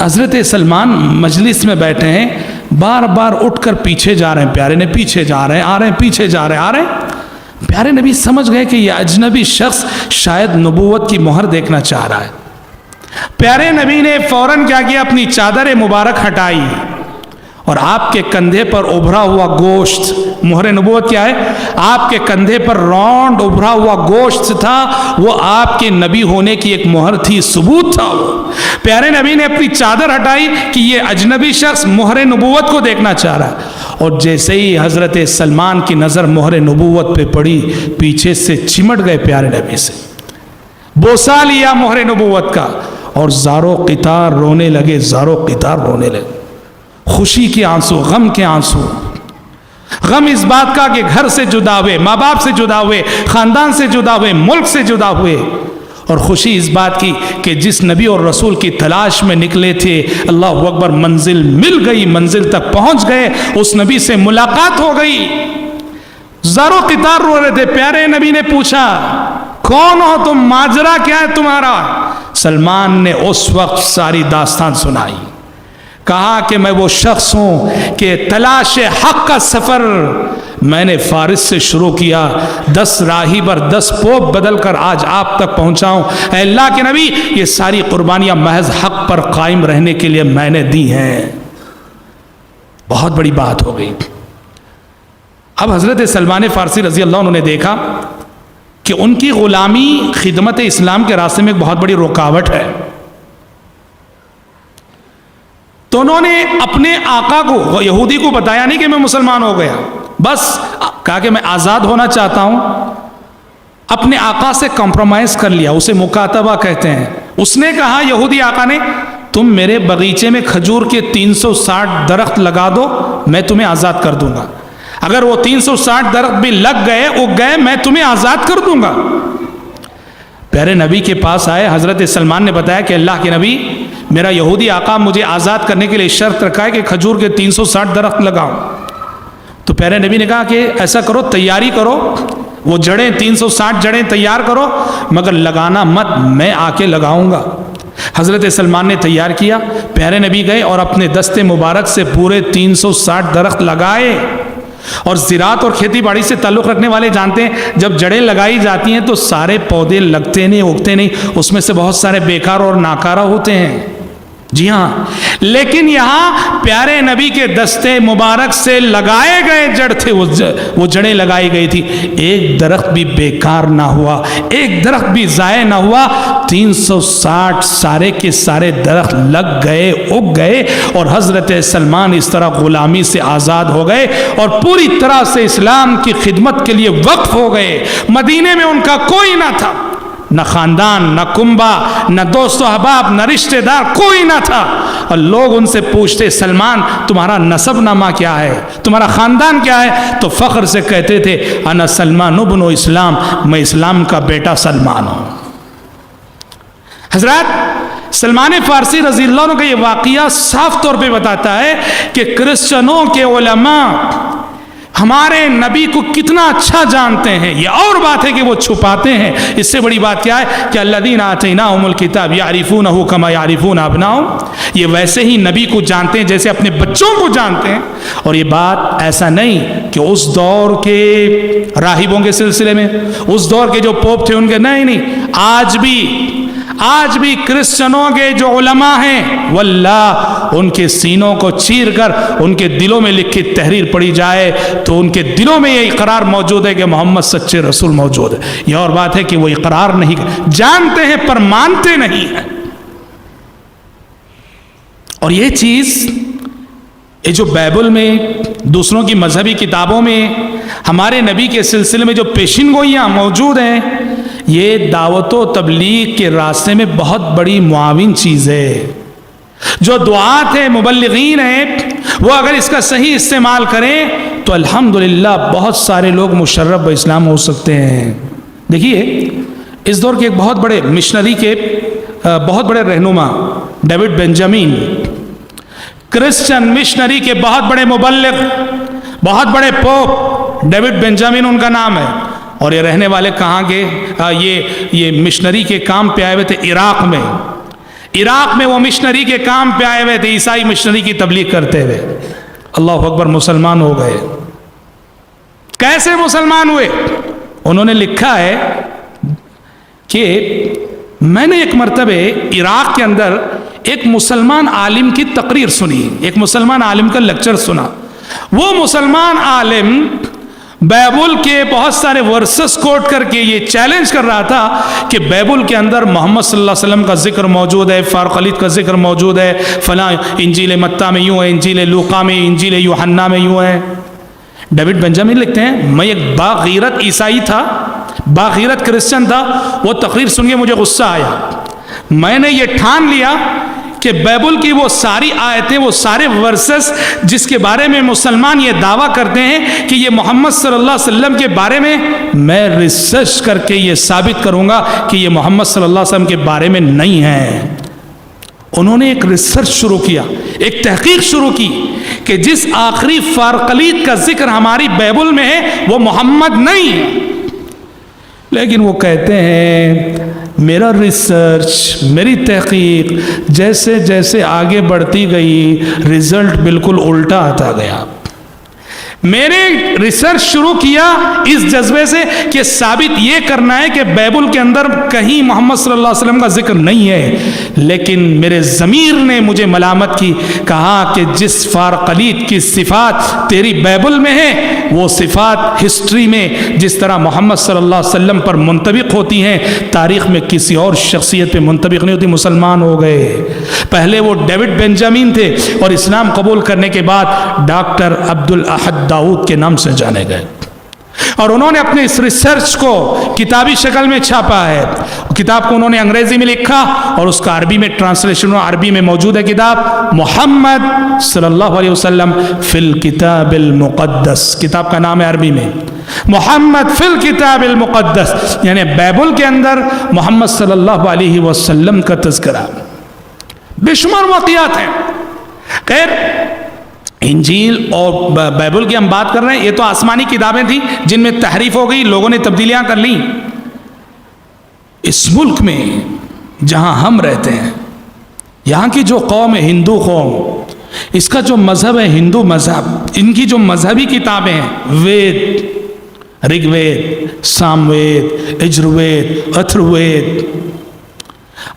حضرت سلمان مجلس میں بیٹھے ہیں، بار بار اٹھ کر پیچھے جا رہے ہیں، پیارے نے پیچھے جا رہے ہیں، آ رہے ہیں، پیچھے جا رہے ہیں، آ رہے ہیں۔ پیارے نبی سمجھ گئے کہ یہ اجنبی شخص شاید نبوت کی مہر دیکھنا چاہ رہا ہے۔ پیارے نبی نے فوراً کیا کیا، اپنی چادر مبارک ہٹائی اور آپ کے کندھے پر ابھرا ہوا گوشت، مہر نبوت کیا ہے؟ آپ کے کندھے پر راؤنڈ ابھرا ہوا گوشت تھا، وہ آپ کے نبی ہونے کی ایک مہر تھی، ثبوت تھا وہ۔ پیارے نبی نے اپنی چادر ہٹائی کہ یہ اجنبی شخص مہر نبوت کو دیکھنا چاہ رہا ہے۔ اور جیسے ہی حضرت سلمان کی نظر مہر نبوت پہ پڑی، پیچھے سے چمٹ گئے پیارے نبی سے، بوسا لیا مہر نبوت کا، اور زارو قطار رونے لگے، زارو قطار رونے لگے، خوشی کے آنسو، غم کے آنسو۔ غم اس بات کا کہ گھر سے جدا ہوئے، ماں باپ سے جدا ہوئے، خاندان سے جدا ہوئے، ملک سے جدا ہوئے، اور خوشی اس بات کی کہ جس نبی اور رسول کی تلاش میں نکلے تھے، اللہ اکبر، منزل مل گئی، منزل تک پہنچ گئے، اس نبی سے ملاقات ہو گئی۔ زارو قطار رو رہے تھے۔ پیارے نبی نے پوچھا کون ہو تم، ماجرا کیا ہے تمہارا؟ سلمان نے اس وقت ساری داستان سنائی، کہا کہ میں وہ شخص ہوں کہ تلاش حق کا سفر میں نے فارس سے شروع کیا، 10 راہی پر 10 پوپ بدل کر آج آپ تک پہنچا ہوں۔ اے اللہ کے نبی، یہ ساری قربانیاں محض حق پر قائم رہنے کے لیے میں نے دی ہیں۔ بہت بڑی بات ہو گئی۔ اب حضرت سلمان فارسی رضی اللہ عنہ نے دیکھا کہ ان کی غلامی خدمت اسلام کے راستے میں ایک بہت بڑی رکاوٹ ہے۔ تو انہوں نے اپنے آقا کو، یہودی کو بتایا نہیں کہ میں مسلمان ہو گیا، بس کہا کہ میں آزاد ہونا چاہتا ہوں، اپنے آقا سے کمپرومائز کر لیا، اسے مکاتبہ کہتے ہیں۔ اس نے کہا، یہودی آقا نے، تم میرے باغیچے میں کھجور کے 360 درخت لگا دو، میں تمہیں آزاد کر دوں گا، اگر وہ 360 درخت بھی لگ گئے اگ گئے، میں تمہیں آزاد کر دوں گا۔ پیارے نبی کے پاس آئے، حضرت سلمان نے بتایا کہ اللہ کے نبی، میرا یہودی آقا مجھے آزاد کرنے کے لیے شرط رکھا ہے کہ کھجور کے 360 درخت لگاؤ۔ تو پیارے نبی نے کہا کہ ایسا کرو، تیاری کرو، وہ جڑیں 360 جڑیں تیار کرو، مگر لگانا مت، میں آ کے لگاؤں گا۔ حضرت سلمان نے تیار کیا، پیارے نبی گئے اور اپنے دستے مبارک سے پورے 360 درخت لگائے۔ اور زراعت اور کھیتی باڑی سے تعلق رکھنے والے جانتے ہیں، جب جڑیں لگائی جاتی ہیں تو سارے پودے لگتے نہیں، اگتے نہیں، اس میں سے بہت سارے بیکار اور ناکارہ ہوتے ہیں۔ جی ہاں، لیکن یہاں پیارے نبی کے دستے مبارک سے لگائے گئے جڑ تھے، وہ جڑیں لگائی گئی تھی، ایک درخت بھی بیکار نہ ہوا، ایک درخت بھی ضائع نہ ہوا، 360 سارے کے سارے درخت لگ گئے، اگ گئے، اور حضرت سلمان اس طرح غلامی سے آزاد ہو گئے اور پوری طرح سے اسلام کی خدمت کے لیے وقف ہو گئے۔ مدینے میں ان کا کوئی نہ تھا، نہ خاندان، نہ کنبہ، نہ دوست و احباب، نہ رشتہ دار، کوئی نہ تھا، اور لوگ ان سے پوچھتے، سلمان تمہارا نسب نامہ کیا ہے، تمہارا خاندان کیا ہے؟ تو فخر سے کہتے تھے، انا سلمان ابن اسلام، میں اسلام کا بیٹا سلمان ہوں۔ حضرات، سلمان فارسی رضی اللہ عنہ کا یہ واقعہ صاف طور پہ بتاتا ہے کہ کرسچنوں کے علماء ہمارے نبی کو کتنا اچھا جانتے ہیں۔ یہ اور بات ہے کہ وہ چھپاتے ہیں، اس سے بڑی بات کیا ہے کہ الذین آتیناہم الکتاب یعرفونہ کما یعرفون ابناءہم، یہ ویسے ہی نبی کو جانتے ہیں جیسے اپنے بچوں کو جانتے ہیں۔ اور یہ بات ایسا نہیں کہ اس دور کے راہبوں کے سلسلے میں، اس دور کے جو پوپ تھے ان کے، نہیں، آج بھی کرسچنوں کے جو علماء ہیں، واللہ ان کے سینوں کو چیر کر ان کے دلوں میں لکھی تحریر پڑھی جائے تو ان کے دلوں میں یہ اقرار موجود ہے کہ محمد سچے رسول موجود ہے۔ یہ اور بات ہے کہ وہ اقرار نہیں جانتے ہیں پر مانتے نہیں ہیں۔ اور یہ چیز، یہ جو بائبل میں، دوسروں کی مذہبی کتابوں میں ہمارے نبی کے سلسلے میں جو پیشین گوئیاں موجود ہیں، یہ دعوت و تبلیغ کے راستے میں بہت بڑی معاون چیز ہے۔ جو دعات ہیں، مبلغین ہیں، وہ اگر اس کا صحیح استعمال کریں تو الحمدللہ بہت سارے لوگ مشرف بہ اسلام ہو سکتے ہیں۔ دیکھیے، اس دور کے ایک بہت بڑے مشنری کے بہت بڑے رہنما ڈیوڈ بنجامین، کرسچن مشنری کے بہت بڑے مبلغ، بہت بڑے پوپ ڈیوڈ بنجامین ان کا نام ہے، اور یہ رہنے والے کہاں کے، یہ مشنری کے کام پہ آئے ہوئے تھے عراق میں وہ مشنری کے کام پہ آئے ہوئے تھے، عیسائی مشنری کی تبلیغ کرتے ہوئے۔ اللہ اکبر، مسلمان ہو گئے۔ کیسے مسلمان ہوئے؟ انہوں نے لکھا ہے کہ میں نے ایک مرتبہ عراق کے اندر ایک مسلمان عالم کی تقریر سنی، ایک مسلمان عالم کا لیکچر سنا۔ وہ مسلمان عالم بائبل کے بہت سارے ورسز کوٹ کر کے یہ چیلنج کر رہا تھا کہ بائبل کے اندر محمد صلی اللہ علیہ وسلم کا ذکر موجود ہے، فارقلیت کا ذکر موجود ہے، فلاں انجیل متی میں یوں ہے، انجیل لوقا میں، انجیل یوحنا میں یوں ہے۔ ڈیوڈ بنجامین لکھتے ہیں، میں ایک باغیرت عیسائی تھا، باغیرت کرسچن تھا، وہ تقریر سن کے مجھے غصہ آیا۔ میں نے یہ ٹھان لیا کہ بائبل کی وہ ساری آیتیں، وہ سارے ورسز جس کے بارے میں مسلمان یہ دعویٰ کرتے ہیں کہ یہ محمد صلی اللہ علیہ وسلم کے بارے میں ریسرچ کر کے یہ ثابت کروں گا کہ یہ محمد صلی اللہ علیہ وسلم کے بارے میں نہیں ہے۔ انہوں نے ایک ریسرچ شروع کیا، ایک تحقیق شروع کی کہ جس آخری فارقلیت کا ذکر ہماری بائبل میں ہے وہ محمد نہیں ہے۔ لیکن وہ کہتے ہیں میرا ریسرچ، میری تحقیق جیسے جیسے آگے بڑھتی گئی، رزلٹ بالکل الٹا آتا گیا۔ میں نے ریسرچ شروع کیا اس جذبے سے کہ ثابت یہ کرنا ہے کہ بائبل کے اندر کہیں محمد صلی اللہ علیہ وسلم کا ذکر نہیں ہے، لیکن میرے ضمیر نے مجھے ملامت کی، کہا کہ جس فارقلیت کی صفات تیری بائبل میں ہے وہ صفات ہسٹری میں جس طرح محمد صلی اللہ علیہ وسلم پر منطبق ہوتی ہیں، تاریخ میں کسی اور شخصیت پہ منطبق نہیں ہوتی۔ مسلمان ہو گئے، پہلے وہ ڈیوڈ بینجامین تھے اور اسلام قبول کرنے کے بعد ڈاکٹر عبد الاحد داؤد کے نام سے جانے گئے، اور انہوں نے اپنے اس ریسرچ کو کتابی شکل میں چھاپا ہے۔ کتاب کو انہوں نے انگریزی میں لکھا اور اس کا عربی میں ٹرانسلیشن عربی میں موجود ہے کتاب، محمد صلی اللہ علیہ وسلم فی الکتاب المقدس، کتاب کا نام ہے عربی میں محمد فی الکتاب المقدس، یعنی بائبل کے اندر محمد صلی اللہ علیہ وسلم کا تذکرہ، بے شمار واقعات ہیں۔ خیر، انجیل اور بائبل کی ہم بات کر رہے ہیں، یہ تو آسمانی کتابیں تھیں جن میں تحریف ہو گئی، لوگوں نے تبدیلیاں کر لیں۔ اس ملک میں جہاں ہم رہتے ہیں، یہاں کی جو قوم ہے ہندو قوم، اس کا جو مذہب ہے ہندو مذہب، ان کی جو مذہبی کتابیں ہیں، وید، رگ وید، سام وید، یجر وید، اتھر وید،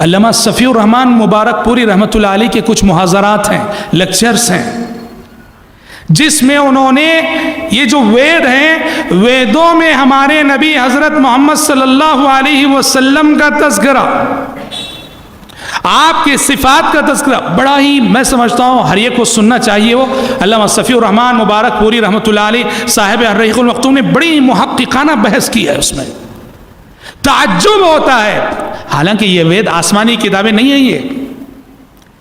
علامہ صفی الرحمن مبارک پوری رحمۃ اللہ علیہ کے کچھ محاضرات ہیں، لیکچرز ہیں، جس میں انہوں نے یہ جو وید ہیں، ویدوں میں ہمارے نبی حضرت محمد صلی اللہ علیہ وسلم کا تذکرہ، آپ کے صفات کا تذکرہ، بڑا ہی میں سمجھتا ہوں ہر ایک کو سننا چاہیے۔ وہ علامہ صفی الرحمن مبارک پوری رحمۃ اللہ علیہ صاحب الرحیق المختوم نے بڑی محققانہ بحث کی ہے، اس میں تعجب ہوتا ہے، حالانکہ یہ وید آسمانی کتابیں نہیں ہیں،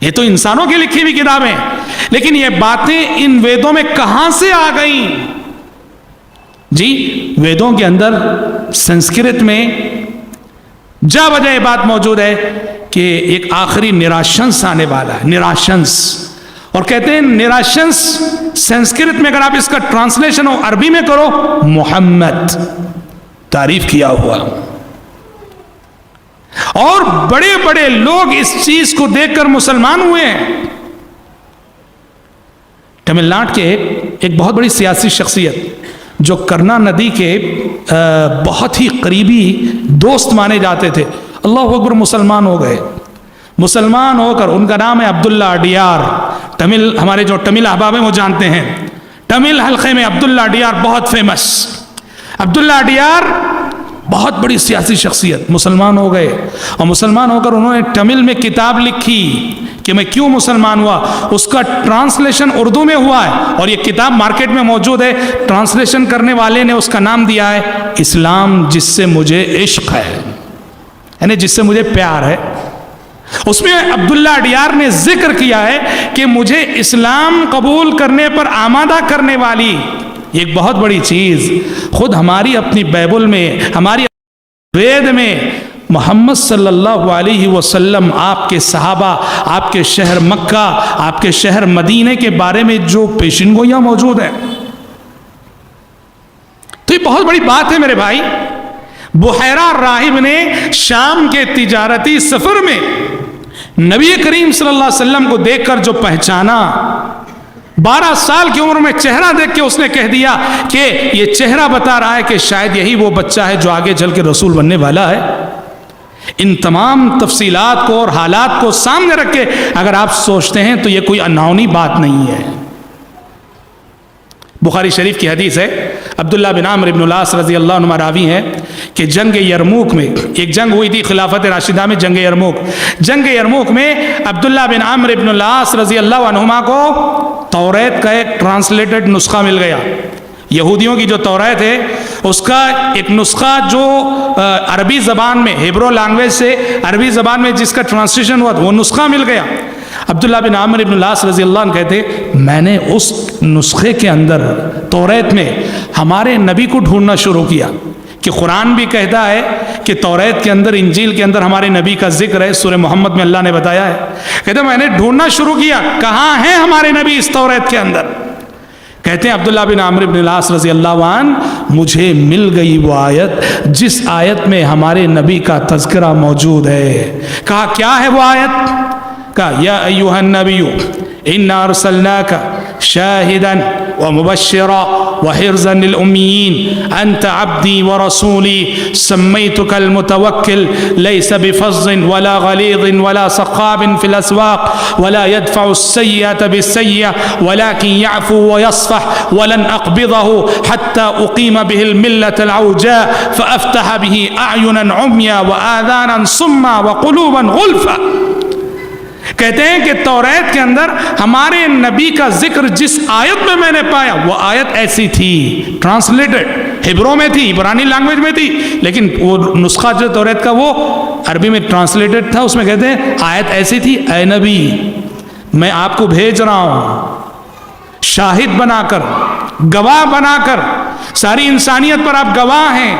یہ تو انسانوں کی لکھی ہوئی کتابیں، لیکن یہ باتیں ان ویدوں میں کہاں سے آ گئیں؟ جی، ویدوں کے اندر سنسکرت میں جا بجا یہ بات موجود ہے کہ ایک آخری نراشنس آنے والا ہے، نراشنس، اور کہتے ہیں نراشنس سنسکرت میں اگر آپ اس کا ٹرانسلیشن عربی میں کرو، محمد، تعریف کیا ہوا، اور بڑے بڑے لوگ اس چیز کو دیکھ کر مسلمان ہوئے ہیں۔ تمل ناڈو کے ایک بہت بڑی سیاسی شخصیت جو کرنا ندی کے بہت ہی قریبی دوست مانے جاتے تھے، اللہ اکبر، مسلمان ہو گئے۔ مسلمان ہو کر، ان کا نام ہے عبداللہ اڈیار، تمل، ہمارے جو تمل احباب ہیں وہ جانتے ہیں، تمل حلقے میں عبداللہ اڈیار بہت فیمس۔ عبداللہ اڈیار بہت بڑی سیاسی شخصیت، مسلمان ہو گئے، اور مسلمان ہو کر انہوں نے تمل میں کتاب لکھی کہ میں کیوں مسلمان ہوا، اس کا ٹرانسلیشن اردو میں ہوا ہے، اور یہ کتاب مارکیٹ میں موجود ہے۔ ٹرانسلیشن کرنے والے نے اس کا نام دیا ہے اسلام جس سے مجھے عشق ہے، یعنی جس سے مجھے پیار ہے۔ اس میں عبداللہ اڈیار نے ذکر کیا ہے کہ مجھے اسلام قبول کرنے پر آمادہ کرنے والی ایک بہت بڑی چیز، خود ہماری اپنی بائبل میں، ہماری وید میں محمد صلی اللہ علیہ وسلم، آپ کے صحابہ، آپ کے شہر مکہ، آپ کے شہر مدینہ کے بارے میں جو پیشین گوئیاں موجود ہیں، تو یہ بہت بڑی بات ہے میرے بھائی۔ بحیرہ راہب نے شام کے تجارتی سفر میں نبی کریم صلی اللہ علیہ وسلم کو دیکھ کر جو پہچانا، 12 سال کی عمر میں چہرہ دیکھ کے اس نے کہہ دیا کہ یہ چہرہ بتا رہا ہے کہ شاید یہی وہ بچہ ہے جو آگے چل کے رسول بننے والا ہے۔ ان تمام تفصیلات کو اور حالات کو سامنے رکھ کے اگر آپ سوچتے ہیں تو یہ کوئی انہونی بات نہیں ہے۔ بخاری شریف کی حدیث ہے، عبداللہ بن عمرو بن العاص رضی اللہ عنہ راوی ہیں کہ جنگ یرموک میں، ایک جنگ ہوئی تھی خلافت راشدہ میں، جنگ یرموک، جنگ یرموک میں عبداللہ بن عمرو بن العاص رضی اللہ عنہما کو توریت کا ایک ٹرانسلیٹڈ نسخہ مل گیا۔ یہودیوں کی جو توریت ہے اس کا ایک نسخہ جو عربی زبان میں، ہیبرو لینگویج سے عربی زبان میں جس کا ٹرانسلیشن ہوا وہ نسخہ مل گیا۔ عبداللہ بن عمرو بن العاص رضی اللہ عنہ کہتے میں نے اس نسخے کے اندر توریت میں ہمارے نبی کو ڈھونڈنا شروع کیا کہ قرآن بھی کہتا ہے کہ توریت کے اندر، انجیل کے اندر ہمارے نبی کا ذکر ہے، سورہ محمد میں اللہ نے بتایا ہے۔ کہتے میں نے ڈھونڈنا شروع کیا کہاں ہیں ہمارے نبی اس توریت کے اندر۔ کہتے ہیں عبداللہ بن عمرو بن العاص رضی اللہ عنہ مجھے مل گئی وہ آیت جس آیت میں ہمارے نبی کا تذکرہ موجود ہے۔ کہا کیا ہے وہ آیت؟ کہا یا ایھا النبی انا ارسلناک شاهدا ومبشرا وحرزا للأميين أنت عبدي ورسولي سميتك المتوكل ليس بفظ ولا غليظ ولا سخاب في الأسواق ولا يدفع السيئة بالسيئة ولكن يعفو ويصفح ولن أقبضه حتى أقيم به الملة العوجاء فأفتح به أعينا عميا وآذانا صما وقلوبا غلفا. کہتے ہیں کہ توریت کے اندر ہمارے نبی کا ذکر جس آیت میں میں نے پایا وہ آیت ایسی تھی، ٹرانسلیٹڈ ہبرو میں تھی، عبرانی لینگویج میں تھی، لیکن وہ نسخہ جو توریت کا وہ عربی میں ٹرانسلیٹڈ تھا. اس میں کہتے ہیں آیت ایسی تھی، اے نبی میں آپ کو بھیج رہا ہوں شاہد بنا کر، گواہ بنا کر، ساری انسانیت پر آپ گواہ ہیں،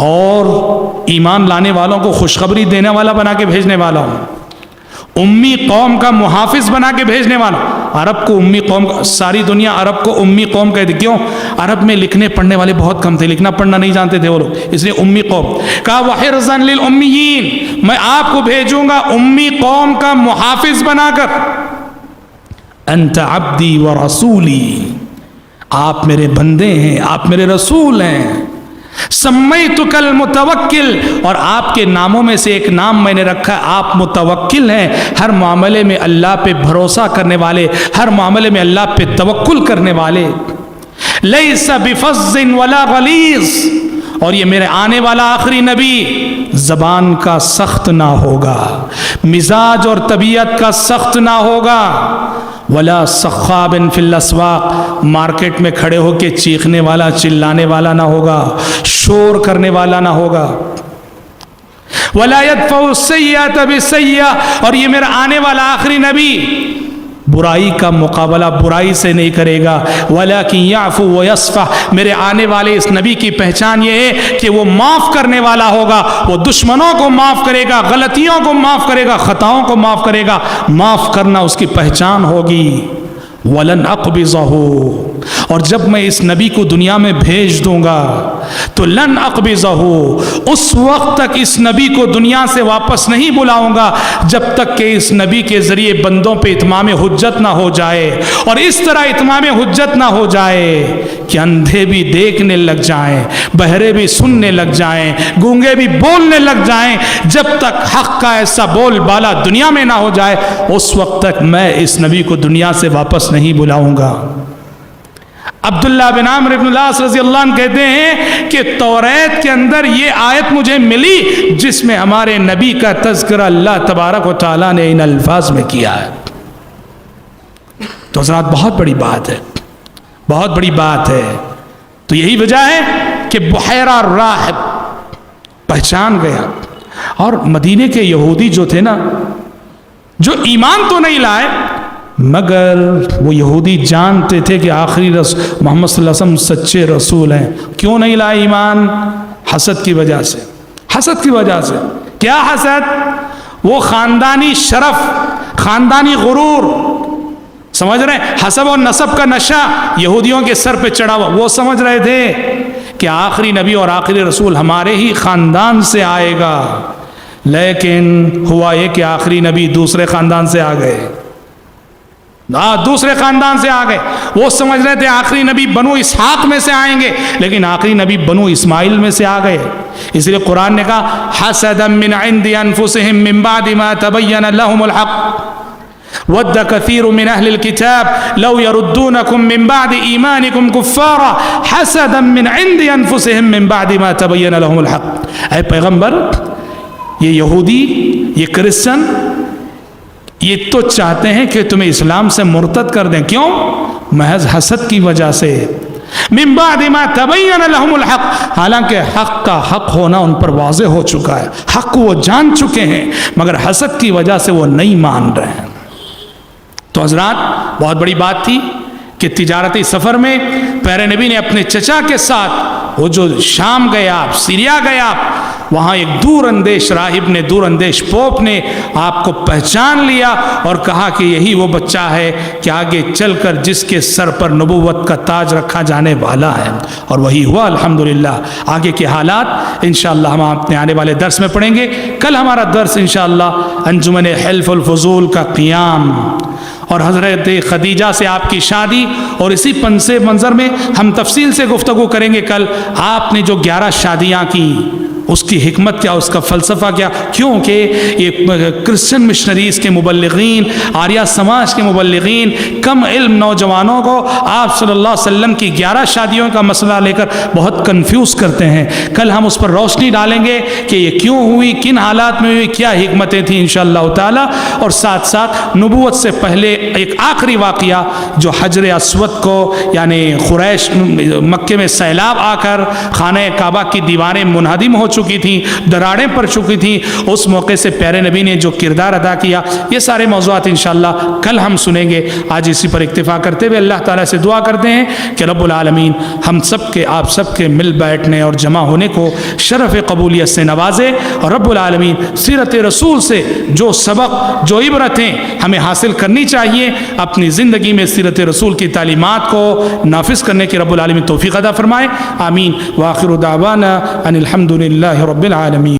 اور ایمان لانے والوں کو خوشخبری دینے والا بنا کے بھیجنے والا ہوں، امی قوم کا محافظ بنا کے بھیجنے والا. عرب کو امی قوم، ساری دنیا عرب کو امی قوم کہتی. کیوں؟ عرب میں لکھنے پڑھنے والے بہت کم تھے، لکھنا پڑھنا نہیں جانتے تھے وہ لوگ، اس لیے امی قوم کہا. وحرزا للأمیین، میں آپ کو بھیجوں گا امی قوم کا محافظ بنا کر. انت عبدی ورسولی، آپ میرے بندے ہیں، آپ میرے رسول ہیں. سمیتک المتوکل، اور آپ کے ناموں میں سے ایک نام میں نے رکھا ہے، آپ متوکل ہیں، ہر معاملے میں اللہ پہ بھروسہ کرنے والے، ہر معاملے میں اللہ پہ توکل کرنے والے. لیس بفظ ولا غلیظ، اور یہ میرے آنے والا آخری نبی زبان کا سخت نہ ہوگا، مزاج اور طبیعت کا سخت نہ ہوگا. ولا سخاب فی الاسواق، مارکیٹ میں کھڑے ہو کے چیخنے والا، چلانے والا نہ ہوگا، شور کرنے والا نہ ہوگا. ولا يدفع السیئۃ بالسیئۃ، اور یہ میرا آنے والا آخری نبی برائی کا مقابلہ برائی سے نہیں کرے گا. ولیکن یعفو ویصفح، میرے آنے والے اس نبی کی پہچان یہ ہے کہ وہ معاف کرنے والا ہوگا، وہ دشمنوں کو معاف کرے گا، غلطیوں کو معاف کرے گا، خطاؤں کو معاف کرے گا. معاف کرنا اس کی پہچان ہوگی. وَلَنْ أَقْبِضَهُ، اور جب میں اس نبی کو دنیا میں بھیج دوں گا تو لن اقبضہ، اس وقت تک اس نبی کو دنیا سے واپس نہیں بلاؤں گا جب تک کہ اس نبی کے ذریعے بندوں پہ اتمام حجت نہ ہو جائے، اور اس طرح اتمام حجت نہ ہو جائے کہ اندھے بھی دیکھنے لگ جائیں، بہرے بھی سننے لگ جائیں، گونگے بھی بولنے لگ جائیں. جب تک حق کا ایسا بول بالا دنیا میں نہ ہو جائے اس وقت تک میں اس نبی کو دنیا سے واپس نہیں بلاؤں گا. عبداللہ بن عمرو بن العاص رضی اللہ عنہ کہتے ہیں کہ توریت کے اندر یہ آیت مجھے ملی جس میں ہمارے نبی کا تذکرہ اللہ تبارک و تعالیٰ نے ان الفاظ میں کیا ہے. تو حضرات بہت بڑی بات ہے، بہت بڑی بات ہے. تو یہی وجہ ہے کہ بحیرہ راہب پہچان گیا. اور مدینے کے یہودی جو تھے نا، جو ایمان تو نہیں لائے مگر وہ یہودی جانتے تھے کہ آخری رسول محمد صلی اللہ علیہ وسلم سچے رسول ہیں. کیوں نہیں لائے ایمان؟ حسد کی وجہ سے. حسد کی وجہ سے. کیا حسد؟ وہ خاندانی شرف، خاندانی غرور، سمجھ رہے ہیں؟ حسب اور نسب کا نشہ یہودیوں کے سر پہ چڑھا ہوا. وہ سمجھ رہے تھے کہ آخری نبی اور آخری رسول ہمارے ہی خاندان سے آئے گا، لیکن ہوا یہ کہ آخری نبی دوسرے خاندان سے آ گئے. دوسرے خاندان سے آ گئے. وہ سمجھ رہے تھے آخری نبی بنو اسحاق میں سے آئیں گے، لیکن آخری نبی بنو اسماعیل میں سے آ گئے. اس لیے قرآن نے کہا حسدا من عند انفسهم من بعد ما تبين لهم الحق ود كثير من اهل الكتاب لو يردونكم من بعد ايمانكم كفارا حسدا من عند انفسهم من بعد ما تبين لهم الحق. اے پیغمبر، یہ یہودی، یہ کرسچن، یہ تو چاہتے ہیں کہ تمہیں اسلام سے مرتد کر دیں. کیوں؟ محض حسد کی وجہ سے. من بعد ما تبین لهم الحق، حالانکہ حق کا حق ہونا ان پر واضح ہو چکا ہے، حق کو وہ جان چکے ہیں، مگر حسد کی وجہ سے وہ نہیں مان رہے ہیں. تو حضرات بہت بڑی بات تھی کہ تجارتی سفر میں پیارے نبی نے اپنے چچا کے ساتھ وہ جو شام گئے آپ، سیریا گئے آپ، وہاں ایک دور اندیش راہب نے، دور اندیش پوپ نے آپ کو پہچان لیا اور کہا کہ یہی وہ بچہ ہے کہ آگے چل کر جس کے سر پر نبوت کا تاج رکھا جانے والا ہے. اور وہی ہوا الحمدللہ. آگے کے حالات انشاءاللہ ہم اپنے آنے والے درس میں پڑھیں گے. کل ہمارا درس انشاءاللہ انجمن حلف الفضول کا قیام اور حضرت خدیجہ سے آپ کی شادی، اور اسی پس منظر میں ہم تفصیل سے گفتگو کریں گے کل آپ نے جو 11 شادیاں کی اس کی حکمت کیا، اس کا فلسفہ کیا، کیونکہ یہ کرسچن مشنریز کے مبلغین، آریہ سماج کے مبلغین کم علم نوجوانوں کو آپ صلی اللہ علیہ وسلم کی 11 شادیوں کا مسئلہ لے کر بہت کنفیوز کرتے ہیں۔ کل ہم اس پر روشنی ڈالیں گے کہ یہ کیوں ہوئی، کن حالات میں ہوئی، کیا حکمتیں تھیں انشاءاللہ تعالی، اور ساتھ ساتھ نبوت سے پہلے ایک آخری واقعہ جو حجر اسود کو یعنی قریش مکے میں سیلاب آ کر خانہ کعبہ کی دیواریں منہدم ہو چکی تھیں، دراڑیں پڑ چکی تھیں، اس موقع سے پیارے نبی نے جو کردار ادا کیا، یہ سارے موضوعات انشاءاللہ کل ہم سنیں گے۔ آج اسی پر اکتفا کرتے ہوئے اللہ تعالیٰ سے دعا کرتے ہیں کہ رب العالمین ہم سب کے، آپ سب کے مل بیٹھنے اور جمع ہونے کو شرف قبولیت سے نوازے، اور رب العالمین سیرت رسول سے جو سبق، جو عبرتیں ہمیں حاصل کرنی چاہیے، اپنی زندگی میں سیرت رسول کی تعلیمات کو نافذ کرنے کی رب العالمین توفیق عطا فرمائے۔ آمین۔ وآخر دعوانا ان الحمد للہ رب العالمین۔